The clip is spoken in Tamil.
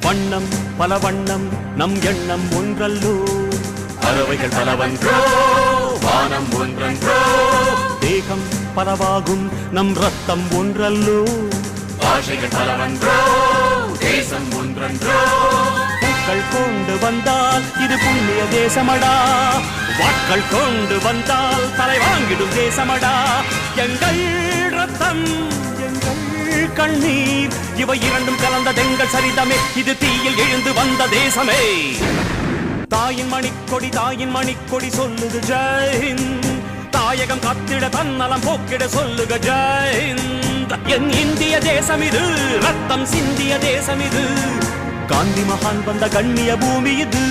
வண்ணம் பல வண்ணம் நம் எண்ணம் ஒன்றல்லோ பறவைகள் பலவன்றோ வானம் ஒன்றன்றோ தேகம் பலவாகும் நம் ரத்தம் ஒன்றல்லோ பாஷைகள் பலவன்றோ தேசம் ஒன்றன்றோ பூக்கள் கொண்டு வந்தால் இது புண்ணிய தேசமடா வாட்கள் கொண்டு வந்தால் தலை வாங்கிடும் தேசமடா எங்கள் ரத்தம் கண்ணீர் இவை இரண்டும் கலந்ததெங்கள் சரிதமே இது தீயில் எழுந்து வந்த தேசமே தாயின் மணிக்கொடி சொல்லுது ஜெயஹிந்த் தாயகம் காத்திட தன்னலம் போக்கிட சொல்லுக ஜெயஹிந்த் என் இந்திய தேசம் இது ரத்தம் சிந்திய தேசம் இது காந்தி மகான் வந்த கண்ணிய பூமி இது